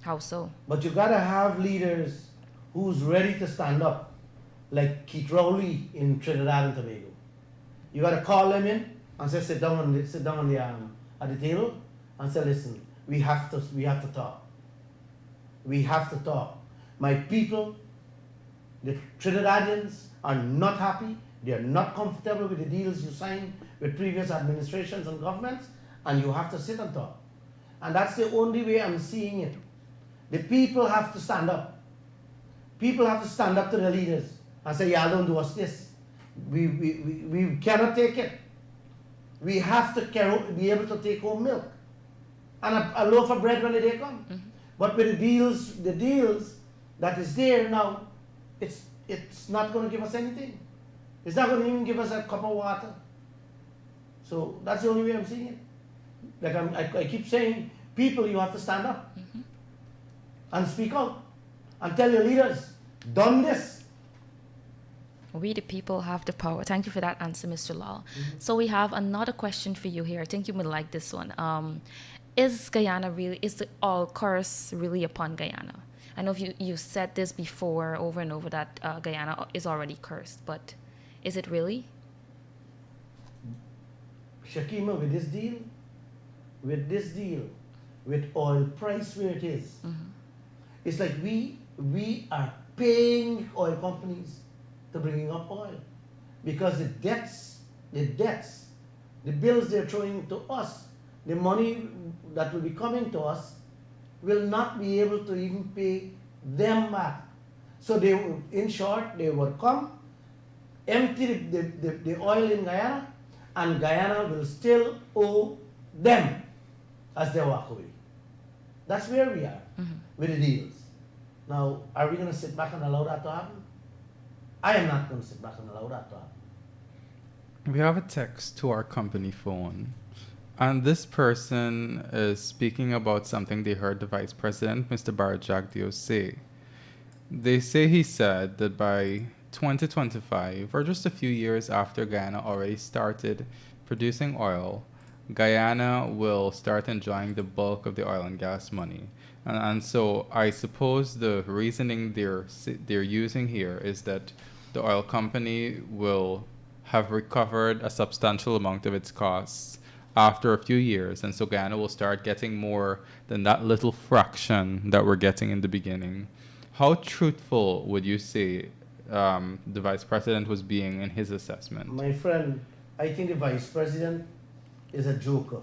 How so? But you gotta have leaders who's ready to stand up, like Kaieteur in Trinidad and Tobago. You gotta call them in and say, sit down at the table and say, listen, we have to talk. We have to talk. My people, the Trinidadians, are not happy. They are not comfortable with the deals you signed with previous administrations and governments, and you have to sit and talk. And that's the only way I'm seeing it. The people have to stand up. People have to stand up to their leaders and say, y'all don't do us this. We cannot take it. We have to be able to take home milk and a loaf of bread when the day comes. Mm-hmm. But with the deals that is there now, it's not going to give us anything. It's not going to even give us a cup of water. So that's the only way I'm seeing it. Like I keep saying, people, you have to stand up and speak out and tell your leaders, done this. We the people have the power. Thank you for that answer, Mr. Lall. So we have another question for you here. I think you would like this one. Is the oil curse really upon Guyana? I know you said this before over and over that Guyana is already cursed, but is it really? Shakima, with this deal, with oil price where it is, it's like we are paying oil companies to bringing up oil, because the debts, the bills they're throwing to us, the money that will be coming to us will not be able to even pay them back. So in short, they will come, empty the oil in Guyana, and Guyana will still owe them as they walk away. That's where we are with the deals. Now, are we going to sit back and allow that to happen? I am not going to sit back and allow that to happen. We have a text to our company phone, and this person is speaking about something they heard the Vice President, Mr. Barajagdio, say. They say he said that by 2025, or just a few years after Guyana already started producing oil, Guyana will start enjoying the bulk of the oil and gas money. And so I suppose the reasoning they're using here is that the oil company will have recovered a substantial amount of its costs after a few years, and so Guyana will start getting more than that little fraction that we're getting in the beginning. How truthful would you say the Vice President was being in his assessment? My friend, I think the Vice President is a joker.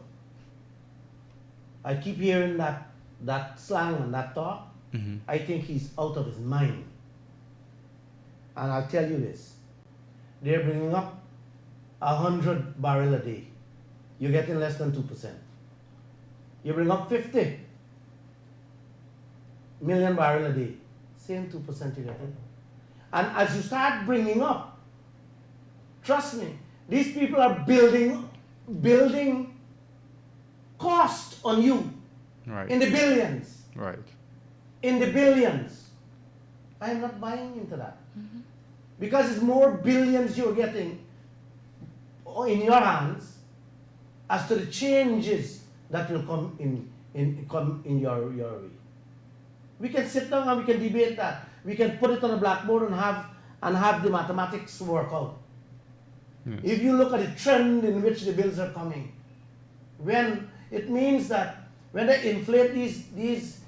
I keep hearing that slang and that talk. I think he's out of his mind. And I'll tell you this. They're bringing up 100 barrel a day. You're getting less than 2%. You bring up 50 million barrel a day. Same 2% you're getting. And as you start bringing up, trust me, these people are building cost on you. Right. In the billions. Right. In the billions. I am not buying into that. Because it's more billions you're getting in your hands as to the changes that will come in your way. We can sit down and we can debate that. We can put it on a blackboard and have the mathematics work out. Yes. If you look at the trend in which the bills are coming, when it means that when they inflate these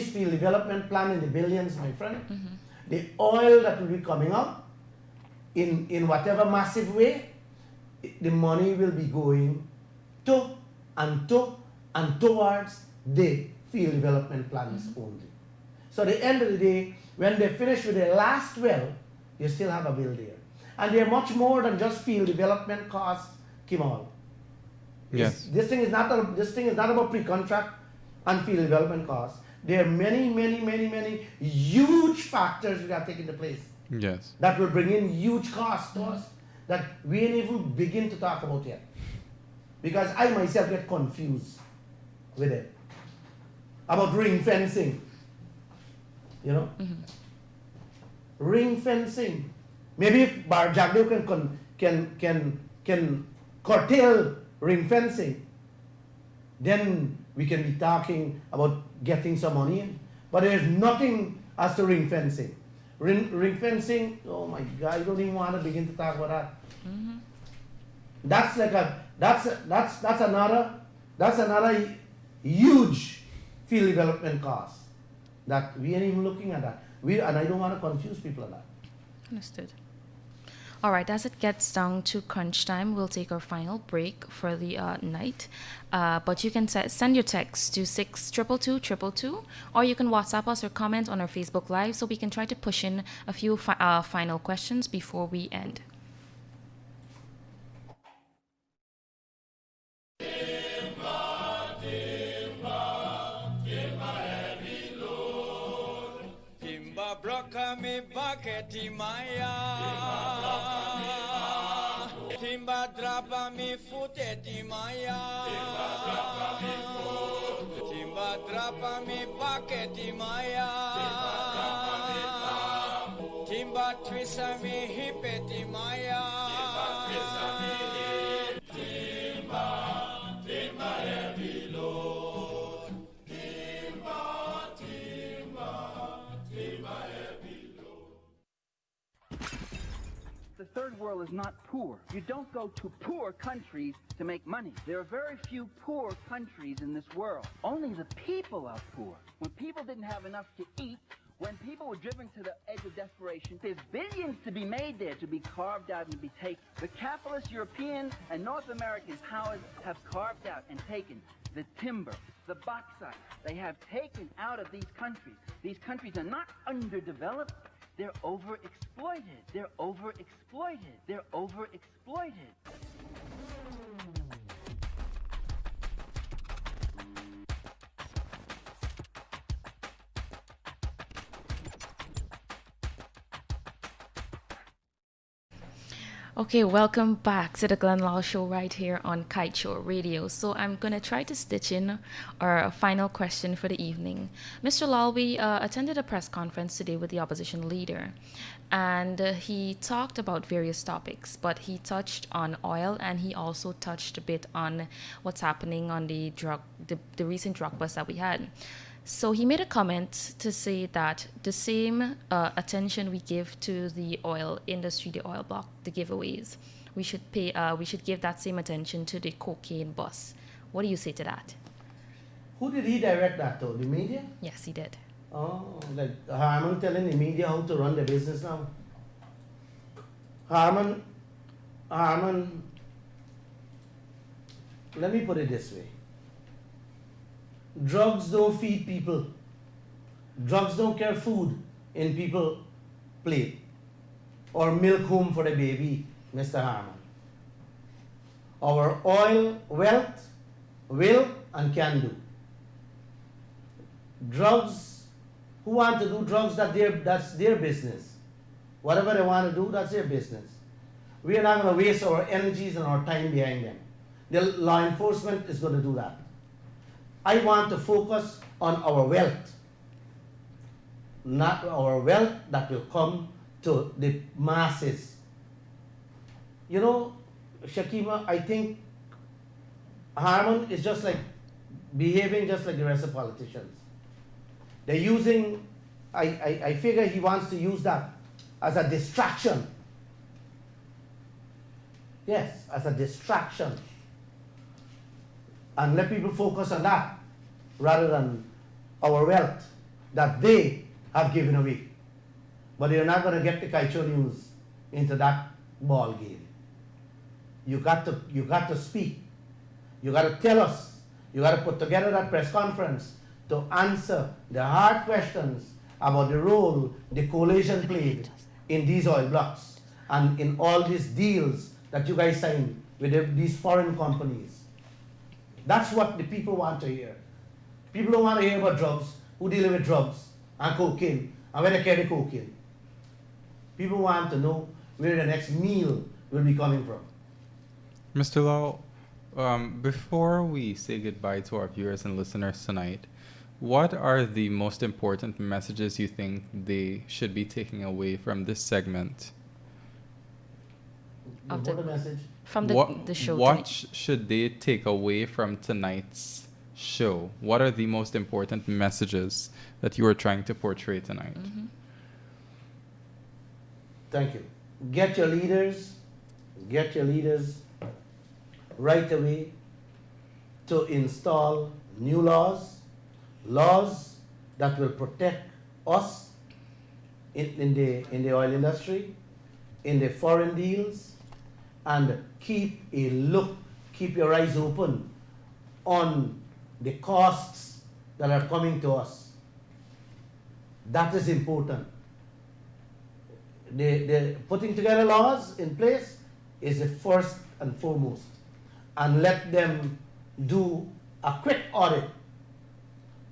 field development plan in the billions, my friend, the oil that will be coming out in whatever massive way, the money will be going to and towards the field development plans only. So at the end of the day, when they finish with the last well, you still have a bill there. And they're much more than just field development costs, Kemol. Yes. This thing is not about pre-contract and field development costs. There are many huge factors we have taken into place. Yes. That will bring in huge costs to us that we ain't even begin to talk about yet. Because I myself get confused with it. About ring fencing. You know? Ring fencing. Maybe if Barajagdio can curtail ring fencing, then we can be talking about getting some money in. But there's nothing as to ring fencing. Ring fencing, oh my God, I don't even want to begin to talk about that. Mm-hmm. That's another huge field development cost that we ain't even looking at that. And I don't want to confuse people on that. Understood. All right, as it gets down to crunch time, we'll take our final break for the night. But you can send your text to 6222222, or you can WhatsApp us or comment on our Facebook Live so we can try to push in a few final questions before we end. Broka mi baketi maya Timba drapa mi futeti maya Timba drapa mi baketi maya Timba twisa mi hipeti maya Timba heavy load Timba heavy load. The third world is not poor. You don't go to poor countries to make money. There are very few poor countries in this world. Only the people are poor. When people didn't have enough to eat, when people were driven to the edge of desperation, there's billions to be made there, to be carved out and to be taken. The capitalist European and North American powers have carved out and taken the timber, the bauxite. They have taken out of these countries. These countries are not underdeveloped. They're overexploited. They're overexploited. They're overexploited. Okay, welcome back to the Glenn Lall Show right here on Kaieteur Radio. So I'm going to try to stitch in our final question for the evening. Mr. Lall, we attended a press conference today with the opposition leader, and he talked about various topics, but he touched on oil, and he also touched a bit on what's happening on the recent drug bust that we had. So he made a comment to say that the same attention we give to the oil industry, the oil block, the giveaways, we should give that same attention to the cocaine bust. What do you say to that? Who did he direct that to? The media? Yes, he did. Oh, like Harman telling the media how to run their business now. Harman, let me put it this way. Drugs don't feed people. Drugs don't carry food in people's plate or milk home for the baby, Mr. Harman. Our oil wealth will and can do. Drugs, who want to do drugs, that's their business. Whatever they want to do, that's their business. We are not going to waste our energies and our time behind them. The law enforcement is going to do that. I want to focus on our wealth, not our wealth that will come to the masses. You know, Shakima, I think Harman is just like behaving just like the rest of politicians. They're using, I figure he wants to use that as a distraction. Yes, as a distraction. And let people focus on that rather than our wealth that they have given away. But you're not going to get the Kaieteur News into that ball game. You got to speak. You got to tell us. You got to put together that press conference to answer the hard questions about the role the coalition played in these oil blocks and in all these deals that you guys signed with these foreign companies. That's what the people want to hear. People don't want to hear about drugs, who deal with drugs and cocaine, and where they carry cocaine. People want to know where the next meal will be coming from. Mr. Lall, before we say goodbye to our viewers and listeners tonight, what are the most important messages you think they should be taking away from this segment? Of What a message. From the show What tonight. should they take away from tonight's show, what are the most important messages that you are trying to portray tonight? Thank you. Get your leaders right away to install new laws that will protect us in the oil industry, in the foreign deals, and keep your eyes open on the costs that are coming to us. That is important. The putting together laws in place is the first and foremost, and let them do a quick audit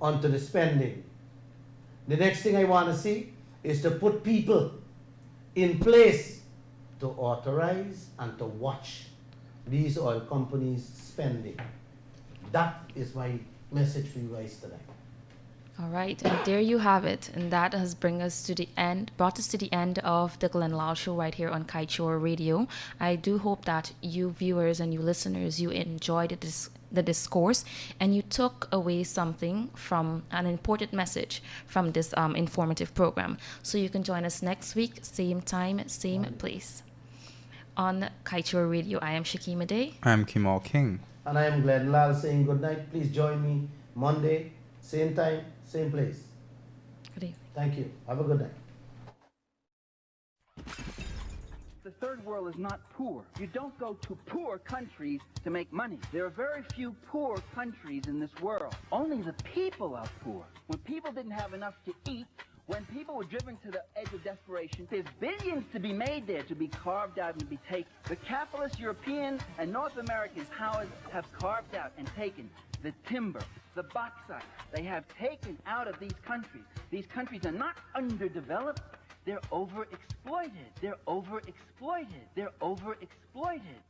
onto the spending. The next thing I want to see is to put people in place to authorize and to watch these oil companies spending. That is my message for you guys tonight. All right, and there you have it. And that has brought us to the end of the Glenn Lall Show right here on Kaieteur Radio. I do hope that you viewers and you listeners, you enjoyed the discourse and you took away something from an important message from this informative program. So you can join us next week, same time, same place. On Kaieteur Radio, I am Shakima Day. I am Kemol King. And I am Glenn Lall saying good night. Please join me Monday, same time, same place. Good evening. Thank you. Have a good night. The third world is not poor. You don't go to poor countries to make money. There are very few poor countries in this world. Only the people are poor. When people didn't have enough to eat, when people were driven to the edge of desperation, there's billions to be made there, to be carved out and to be taken. The capitalist European and North American powers have carved out and taken the timber, the bauxite. They have taken out of these countries. These countries are not underdeveloped. They're overexploited. They're overexploited. They're overexploited.